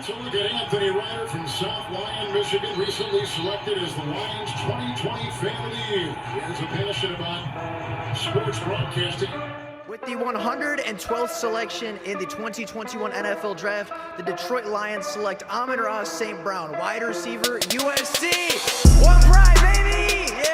So look at Anthony Ryder from South Lyon, Michigan, recently selected as the Lions 2020 Fan of the Year. He has a passion about sports broadcasting. With the 112th selection in the 2021 NFL Draft, the Detroit Lions select Amon-Ra St. Brown, wide receiver, USC. One pride, baby! Yeah!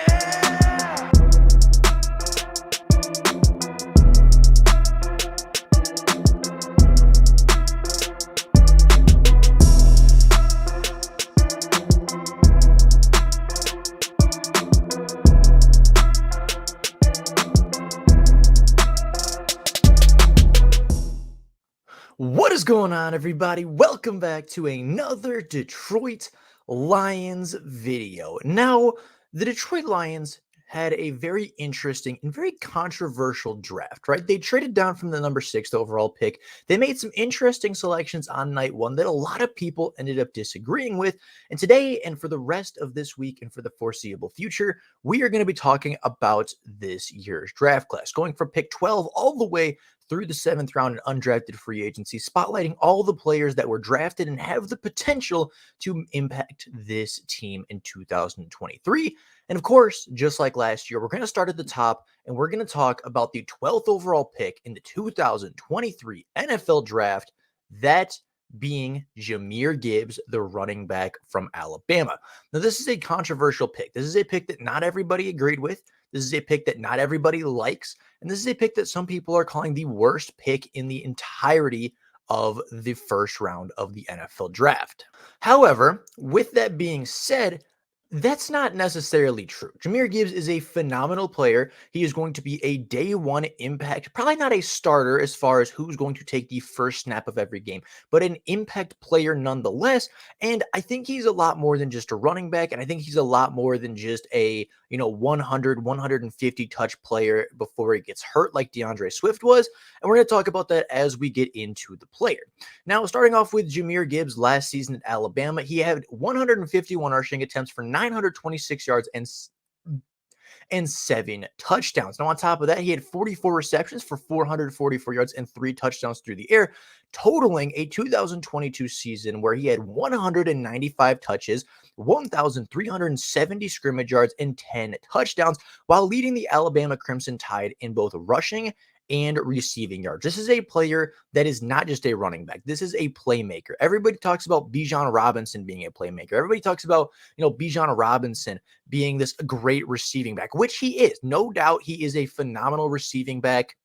What is going on, everybody? Welcome back to another Detroit Lions video. Now, the Detroit Lions had a very interesting and very controversial draft, right? They traded down from the number 6 overall pick. They made some interesting selections on night one that a lot of people ended up disagreeing with. And today, and for the rest of this week and for the foreseeable future, we are going to be talking about this year's draft class, going from pick 12 all the way through the 7th round in undrafted free agency, spotlighting all the players that were drafted and have the potential to impact this team in 2023. And of course, just like last year, we're going to start at the top and we're going to talk about the 12th overall pick in the 2023 NFL Draft, that being Jahmyr Gibbs, the running back from Alabama. Now, this is a controversial pick. This is a pick that not everybody agreed with. This is a pick that not everybody likes. And this is a pick that some people are calling the worst pick in the entirety of the first round of the NFL Draft. However, with that being said, that's not necessarily true. Jahmyr Gibbs is a phenomenal player. He is going to be a day one impact, probably not a starter as far as who's going to take the first snap of every game, but an impact player nonetheless. And I think he's a lot more than just a running back. And I think he's a lot more than just a, 100, 150 touch player before he gets hurt like DeAndre Swift was. And we're going to talk about that as we get into the player. Now, starting off with Jahmyr Gibbs last season at Alabama, he had 151 rushing attempts for 926 yards and 7 touchdowns. Now, on top of that, he had 44 receptions for 444 yards and 3 touchdowns through the air, totaling a 2022 season where he had 195 touches, 1,370 scrimmage yards, and 10 touchdowns, while leading the Alabama Crimson Tide in both rushing and receiving yards. This is a player that is not just a running back. This is a playmaker. Everybody talks about Bijan Robinson being a playmaker. Everybody talks about, Bijan Robinson being this great receiving back, which he is. No doubt he is a phenomenal receiving back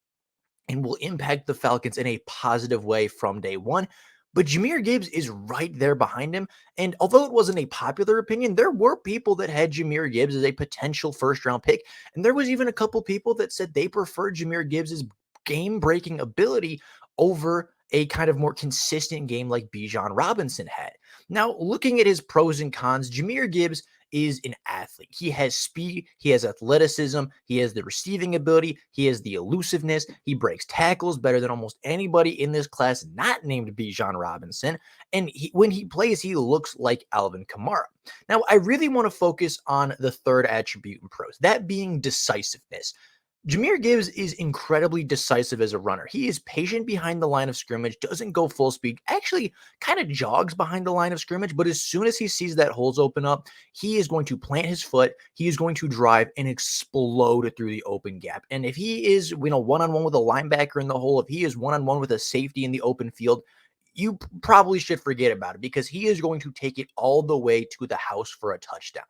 and will impact the Falcons in a positive way from day one. But Jahmyr Gibbs is right there behind him. And although it wasn't a popular opinion, there were people that had Jahmyr Gibbs as a potential first-round pick. And there was even a couple people that said they preferred Jahmyr Gibbs' game-breaking ability over a kind of more consistent game like Bijan Robinson had. Now, looking at his pros and cons, Jahmyr Gibbs is an athlete. He has speed, he has athleticism, he has the receiving ability, he has the elusiveness, he breaks tackles better than almost anybody in this class not named Bijan Robinson, and when he plays, he looks like Alvin Kamara. Now, I really want to focus on the third attribute in pros, that being decisiveness. Jahmyr Gibbs is incredibly decisive as a runner. He is patient behind the line of scrimmage, doesn't go full speed, actually kind of jogs behind the line of scrimmage, but as soon as he sees that holes open up, he is going to plant his foot, he is going to drive and explode through the open gap. And if he is, one-on-one with a linebacker in the hole, if he is one-on-one with a safety in the open field, you probably should forget about it because he is going to take it all the way to the house for a touchdown.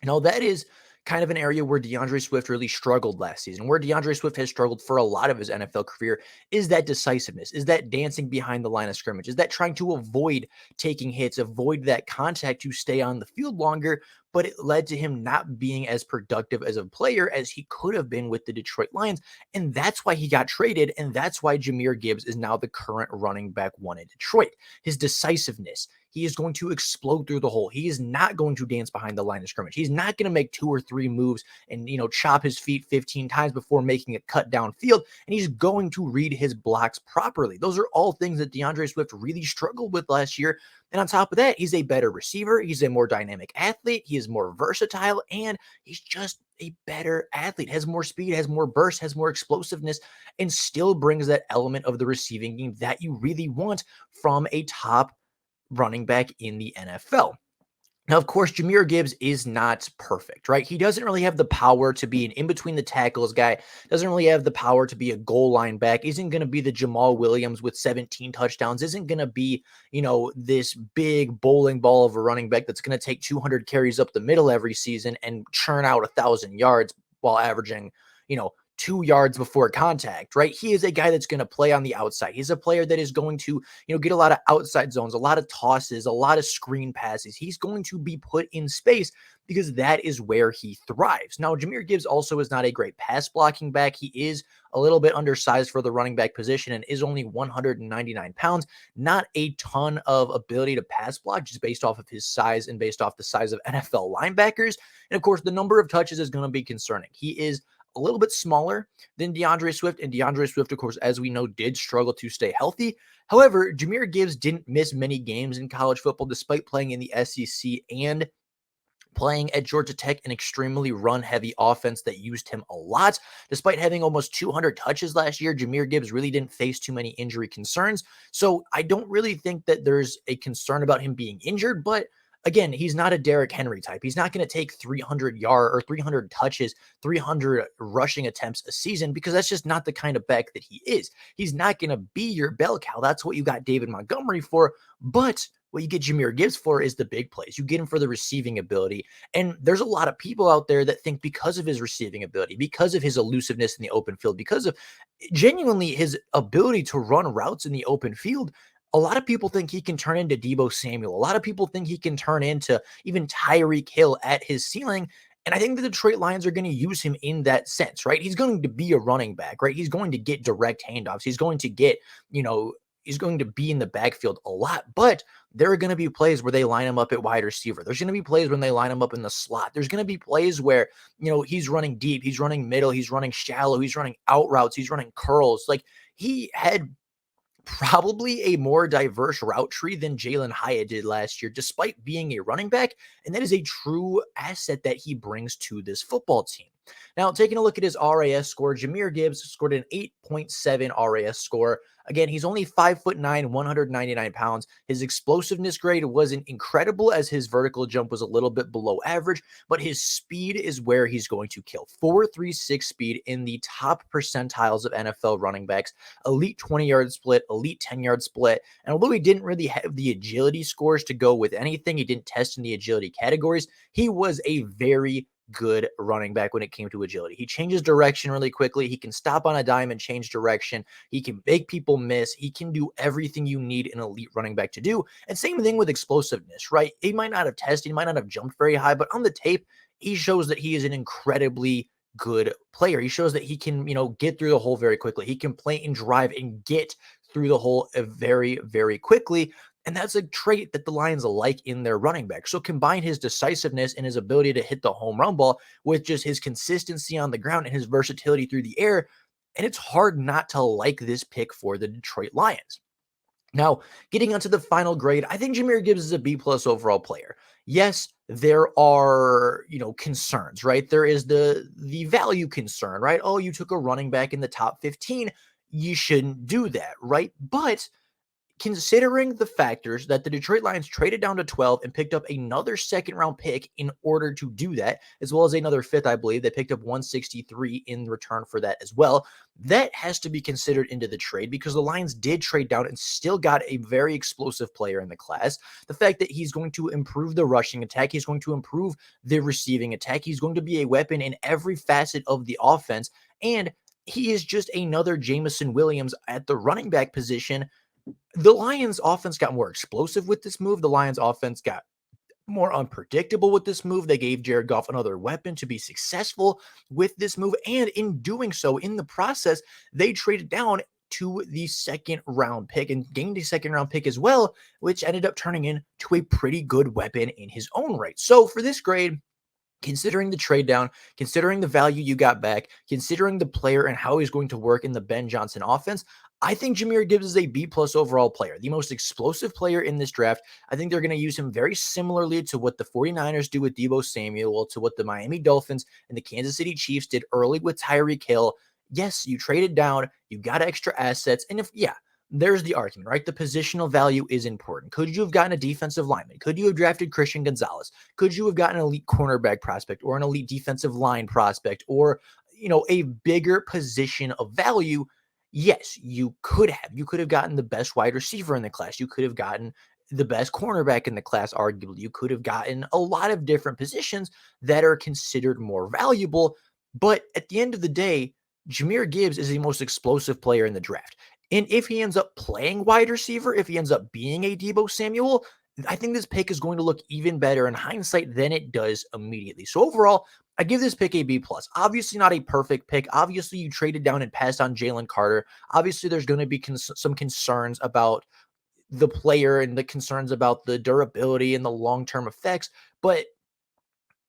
That is kind of an area where DeAndre Swift really struggled last season, where DeAndre Swift has struggled for a lot of his NFL career, is that decisiveness, is that dancing behind the line of scrimmage, is that trying to avoid taking hits, avoid that contact to stay on the field longer, but it led to him not being as productive as a player as he could have been with the Detroit Lions, and that's why he got traded, and that's why Jahmyr Gibbs is now the current running back one in Detroit. His decisiveness, he is going to explode through the hole. He is not going to dance behind the line of scrimmage. He's not going to make 2 or 3 moves and, chop his feet 15 times before making a cut downfield, and he's going to read his blocks properly. Those are all things that DeAndre Swift really struggled with last year, and on top of that, he's a better receiver. He's a more dynamic athlete. He is more versatile, and he's just a better athlete, has more speed, has more burst, has more explosiveness, and still brings that element of the receiving game that you really want from a top running back in the NFL. Now, of course, Jahmyr Gibbs is not perfect, right? He doesn't really have the power to be an in-between the tackles guy, doesn't really have the power to be a goal line back, isn't going to be the Jamal Williams with 17 touchdowns, isn't going to be, this big bowling ball of a running back that's going to take 200 carries up the middle every season and churn out 1,000 yards while averaging, 2 yards before contact, right? He is a guy that's going to play on the outside. He's a player that is going to, get a lot of outside zones, a lot of tosses, a lot of screen passes. He's going to be put in space because that is where he thrives. Now, Jahmyr Gibbs also is not a great pass blocking back. He is a little bit undersized for the running back position and is only 199 pounds. Not a ton of ability to pass block just based off of his size and based off the size of NFL linebackers. And of course, the number of touches is going to be concerning. He is a little bit smaller than DeAndre Swift. And DeAndre Swift, of course, as we know, did struggle to stay healthy. However, Jahmyr Gibbs didn't miss many games in college football despite playing in the SEC and playing at Georgia Tech, an extremely run-heavy offense that used him a lot. Despite having almost 200 touches last year, Jahmyr Gibbs really didn't face too many injury concerns. So I don't really think that there's a concern about him being injured, but again, he's not a Derrick Henry type. He's not going to take 300 touches, 300 rushing attempts a season because that's just not the kind of back that he is. He's not going to be your bell cow. That's what you got David Montgomery for. But what you get Jahmyr Gibbs for is the big plays. You get him for the receiving ability. And there's a lot of people out there that think because of his receiving ability, because of his elusiveness in the open field, because of genuinely his ability to run routes in the open field, a lot of people think he can turn into Deebo Samuel. A lot of people think he can turn into even Tyreek Hill at his ceiling. And I think the Detroit Lions are going to use him in that sense, right? He's going to be a running back, right? He's going to get direct handoffs. He's going to get, he's going to be in the backfield a lot, but there are going to be plays where they line him up at wide receiver. There's going to be plays when they line him up in the slot. There's going to be plays where, he's running deep, he's running middle, he's running shallow, he's running out routes, he's running curls. Like he had probably a more diverse route tree than Jalen Hyatt did last year, despite being a running back. And that is a true asset that he brings to this football team. Now, taking a look at his RAS score, Jahmyr Gibbs scored an 8.7 RAS score. Again, he's only 5'9", 199 pounds. His explosiveness grade wasn't incredible as his vertical jump was a little bit below average, but his speed is where he's going to kill. 4.36 speed in the top percentiles of NFL running backs, elite 20-yard split, elite 10-yard split. And although he didn't really have the agility scores to go with anything, he didn't test in the agility categories, he was a very good running back when it came to agility. He changes direction really quickly. He can stop on a dime and change direction. He can make people miss. He can do everything you need an elite running back to do. And same thing with explosiveness, right? He might not have tested, he might not have jumped very high, but on the tape, he shows that he is an incredibly good player. He shows that he can, get through the hole very quickly. He can play and drive and get through the hole very, very quickly. And that's a trait that the Lions like in their running back. So combine his decisiveness and his ability to hit the home run ball with just his consistency on the ground and his versatility through the air. And it's hard not to like this pick for the Detroit Lions. Now, getting onto the final grade, I think Jahmyr Gibbs is a B+ overall player. Yes, there are, concerns, right? There is the value concern, right? Oh, you took a running back in the top 15. You shouldn't do that, right? But considering the factors that the Detroit Lions traded down to 12 and picked up another second-round pick in order to do that, as well as another fifth, I believe. They picked up 163 in return for that as well. That has to be considered into the trade because the Lions did trade down and still got a very explosive player in the class. The fact that he's going to improve the rushing attack, he's going to improve the receiving attack, he's going to be a weapon in every facet of the offense, and he is just another Jameson Williams at the running back position. The Lions offense got more explosive with this move. The Lions offense got more unpredictable with this move. They gave Jared Goff another weapon to be successful with this move. And in doing so, in the process, they traded down to the second round pick and gained a second round pick as well, which ended up turning into a pretty good weapon in his own right. So for this grade, considering the trade down, considering the value you got back, considering the player and how he's going to work in the Ben Johnson offense, I think Jahmyr Gibbs is a B+ overall player, the most explosive player in this draft. I think they're going to use him very similarly to what the 49ers do with Deebo Samuel, to what the Miami Dolphins and the Kansas City Chiefs did early with Tyreek Hill. Yes, you traded down, you got extra assets, and there's the argument, right? The positional value is important. Could you have gotten a defensive lineman? Could you have drafted Christian Gonzalez? Could you have gotten an elite cornerback prospect or an elite defensive line prospect or, a bigger position of value? Yes, you could have. You could have gotten the best wide receiver in the class. You could have gotten the best cornerback in the class, arguably. You could have gotten a lot of different positions that are considered more valuable. But at the end of the day, Jahmyr Gibbs is the most explosive player in the draft. And if he ends up playing wide receiver, if he ends up being a Deebo Samuel, I think this pick is going to look even better in hindsight than it does immediately. So overall, I give this pick a B+. Obviously not a perfect pick. Obviously, you traded down and passed on Jalen Carter. Obviously, there's going to be some concerns about the player and the concerns about the durability and the long-term effects. But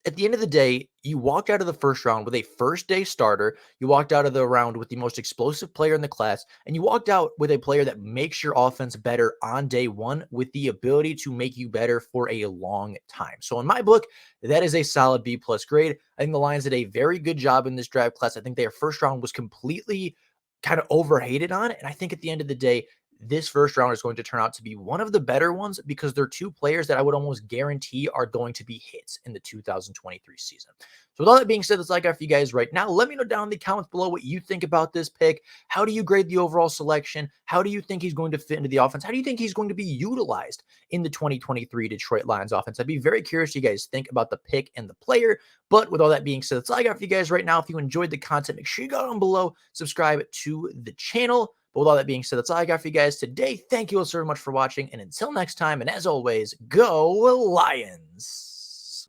at the end of the day, you walked out of the first round with a first-day starter. You walked out of the round with the most explosive player in the class, and you walked out with a player that makes your offense better on day one with the ability to make you better for a long time. So in my book, that is a solid B+ grade. I think the Lions did a very good job in this draft class. I think their first round was completely kind of overhated on, and I think at the end of the day, this first round is going to turn out to be one of the better ones because they're two players that I would almost guarantee are going to be hits in the 2023 season. So with all that being said, that's all I got for you guys right now. Let me know down in the comments below what you think about this pick. How do you grade the overall selection? How do you think he's going to fit into the offense? How do you think he's going to be utilized in the 2023 Detroit Lions offense? I'd be very curious what you guys think about the pick and the player. But with all that being said, that's all I got for you guys right now. If you enjoyed the content, make sure you go down below, subscribe to the channel. But with all that being said, that's all I got for you guys today. Thank you all so much for watching. And until next time, and as always, go Lions!